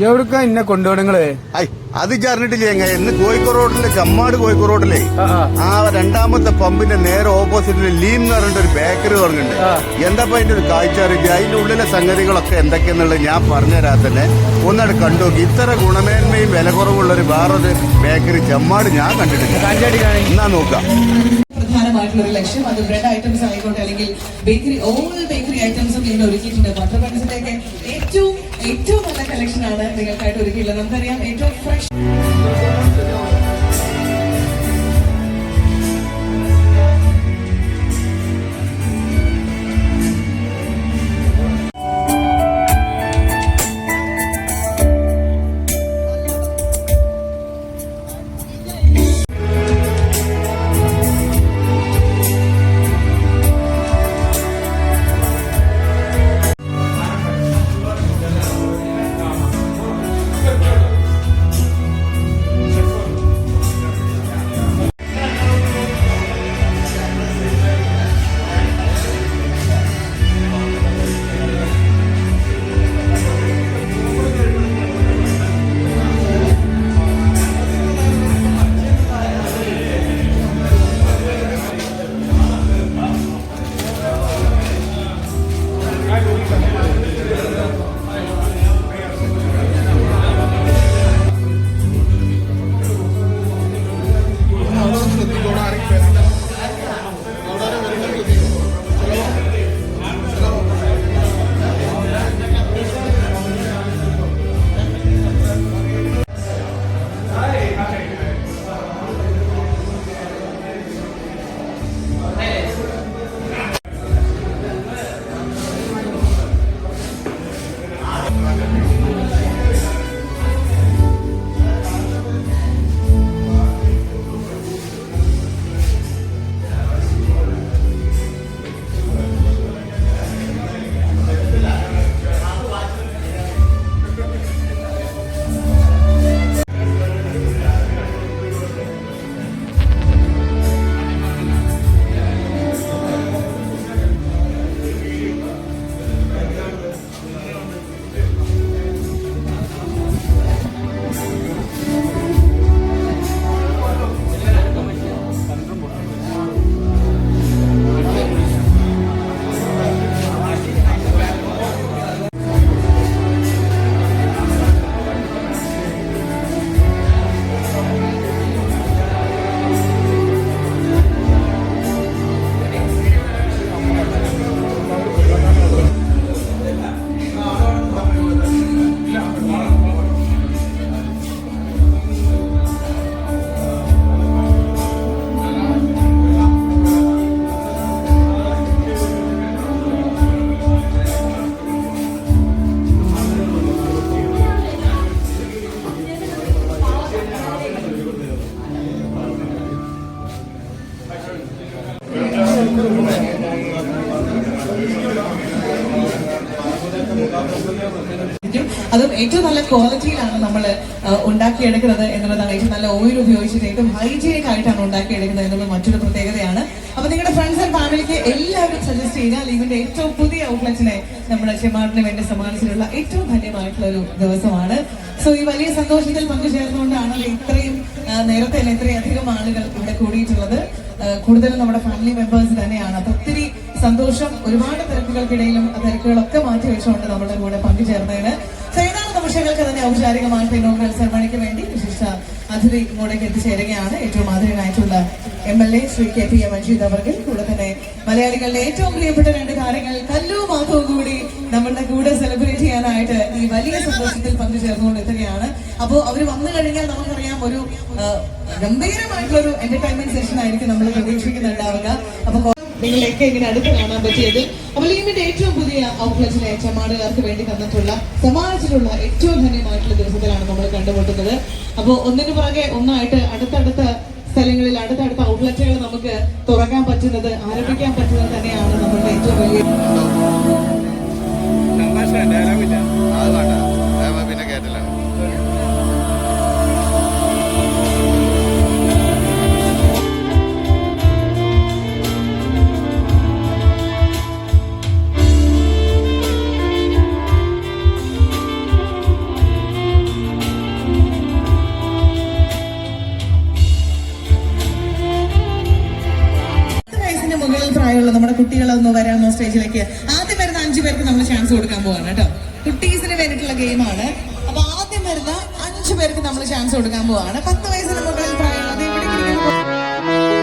എവിടുക്കാ ഇന്നെ കൊണ്ടുപോകണങ്ങള്? അത് ചറിഞ്ഞിട്ടില്ലേ ഇന്ന് കോഴിക്കോട് റോഡിലെ കമ്മാട് കോഴിക്കോട് റോഡിലെ ആ രണ്ടാമത്തെ പമ്പിന്റെ നേരെ ഓപ്പോസിറ്റില് ലീം എന്ന് പറഞ്ഞിട്ട് ഒരു ബേക്കറി തുടങ്ങുന്നുണ്ട്. എന്താ അതിന്റെ ഒരു കാഴ്ച അറിയില്ല. അതിന്റെ ഉള്ളിലെ സംഗതികളൊക്കെ എന്തൊക്കെയാന്നുള്ളത് ഞാൻ പറഞ്ഞുതരാൻ തന്നെ ഒന്നട് കണ്ടുനോക്കി. ഇത്ര ഗുണമേന്മയും വില കുറവുള്ള ഒരു വേറൊരു ബേക്കറി ചെമ്മാട് ഞാൻ കണ്ടിട്ടില്ല. എന്നാ നോക്കാം. പ്രധാനമായിട്ടുള്ള ഒരു ലക്ഷ്യം അത് ബ്രെഡ് ഐറ്റംസ് ആയിക്കോട്ടെ അല്ലെങ്കിൽ ബേക്കറി ഓൾ ബേക്കറി ഐറ്റംസും ഇവിടെ ഒരുക്കിയിട്ടുണ്ട്. പത്രപരസ്യത്തിലേക്ക് ഏറ്റവും നല്ല കളക്ഷൻ ആണ് നിങ്ങൾക്കായിട്ട് ഒരുക്കിയിട്ടുള്ളത്. നമുക്കറിയാം ഏറ്റവും ഫ്രഷ് അതും ഏറ്റവും നല്ല ക്വാളിറ്റിയിലാണ് നമ്മൾ ഉണ്ടാക്കിയെടുക്കുന്നത് എന്നുള്ളതാണ്. ഏറ്റവും നല്ല ഓയിൽ ഉപയോഗിച്ചിട്ട് ഏറ്റവും ഹൈജീനിക് ആയിട്ടാണ് ഉണ്ടാക്കിയെടുക്കുന്നത് എന്നുള്ളത് മറ്റൊരു പ്രത്യേകതയാണ്. അപ്പൊ നിങ്ങളുടെ ഫ്രണ്ട്സ് ആൻഡ് ഫാമിലിക്ക് എല്ലാവരും സജസ്റ്റ് ചെയ്താൽ ഇതിന്റെ ഏറ്റവും പുതിയ ഔട്ട്ലെറ്റിനെ നമ്മുടെ ചെമ്മാടിന് വേണ്ടി സമ്മാനിച്ചിട്ടുള്ള ഏറ്റവും ധന്യമായിട്ടുള്ള ഒരു ദിവസമാണ്. സോ ഈ വലിയ സന്തോഷത്തിൽ പങ്കുചേർന്നുകൊണ്ടാണ് ഇത്രയും നേരത്തെ ഇത്രയും അധികം ആളുകൾ ഇവിടെ കൂടിയിട്ടുള്ളത്. കൂടുതലും നമ്മുടെ ഫാമിലി മെമ്പേഴ്സ് തന്നെയാണ്. അപ്പൊ ഒത്തിരി സന്തോഷം. ഒരുപാട് തിരക്കുകൾക്കിടയിലും ആ തിരക്കുകളൊക്കെ മാറ്റി വെച്ചുകൊണ്ട് നമ്മുടെ കൂടെ പങ്കുചേർന്നതിന് ഏതാനും നിമിഷങ്ങൾക്ക് തന്നെ ഔപചാരികമായിട്ട് ഇനോഗ്രൽ സെറമണിക്ക് വേണ്ടി വിശിഷ്ട അതിഥി ഇങ്ങോട്ടേക്ക് എത്തിച്ചേരുകയാണ്. ഏറ്റവും ആദരണീയനായിട്ടുള്ള MLA ശ്രീ KP മജീദ് അവർക്ക്. കൂടെ തന്നെ മലയാളികളുടെ ഏറ്റവും പ്രിയപ്പെട്ട രണ്ട് കാര്യങ്ങൾ കല്ലു മാധവും കൂടി നമ്മളുടെ കൂടെ സെലിബ്രേറ്റ് ചെയ്യാനായിട്ട് ഈ വലിയ സന്തോഷത്തിൽ പങ്കുചേർന്നുകൊണ്ട് എത്തുകയാണ്. അപ്പോൾ അവർ വന്നു കഴിഞ്ഞാൽ നമുക്കറിയാം ഒരു ഗംഭീരമായിട്ടുള്ള ഒരു എന്റർടൈൻമെന്റ് സെഷൻ ആയിരിക്കും നമ്മൾ പ്രതീക്ഷിക്കുന്നുണ്ടാവുക. അപ്പൊ നിങ്ങളെയൊക്കെ ഇങ്ങനെ അടുത്ത് കാണാൻ പറ്റിയത്. അപ്പോൾ ലീമിന്റെ ഏറ്റവും പുതിയ ഔട്ട്ലെറ്റിനെ ചെമ്മാടുകാർക്ക് വേണ്ടി തന്നിട്ടുള്ള സമാജത്തിലുള്ള ഏറ്റവും ധന്യമായിട്ടുള്ള ദിവസത്തിലാണ് നമ്മൾ കണ്ടുമുട്ടുന്നത്. അപ്പോൾ ഒന്നിനു പുറകെ ഒന്നായിട്ട് അടുത്തടുത്ത സ്ഥലങ്ങളിൽ അടുത്തടുത്ത ഔട്ട്ലെറ്റുകൾ നമുക്ക് തുറക്കാൻ പറ്റുന്നത്, ആരംഭിക്കാൻ പറ്റുന്നത് തന്നെയാണ് നമ്മളുടെ ഏറ്റവും വലിയ പിന്നെ കേട്ടില്ല. കുട്ടികളൊന്ന് വരാമോ സ്റ്റേജിലേക്ക്? ആദ്യം വരുന്ന 5 പേർക്ക് നമ്മൾ ചാൻസ് കൊടുക്കാൻ പോവാണ് കേട്ടോ. കുട്ടീസിന് വേണ്ടിയിട്ടുള്ള ഗെയിമാണ്. അപ്പൊ ആദ്യം വരുന്ന 5 പേർക്ക് നമ്മൾ ചാൻസ് കൊടുക്കാൻ പോവാണ്. 10 വയസ്സിന് മുകളിൽ പ്രായം. അത് എവിടേക്ക് ഇരിക്കുന്നു?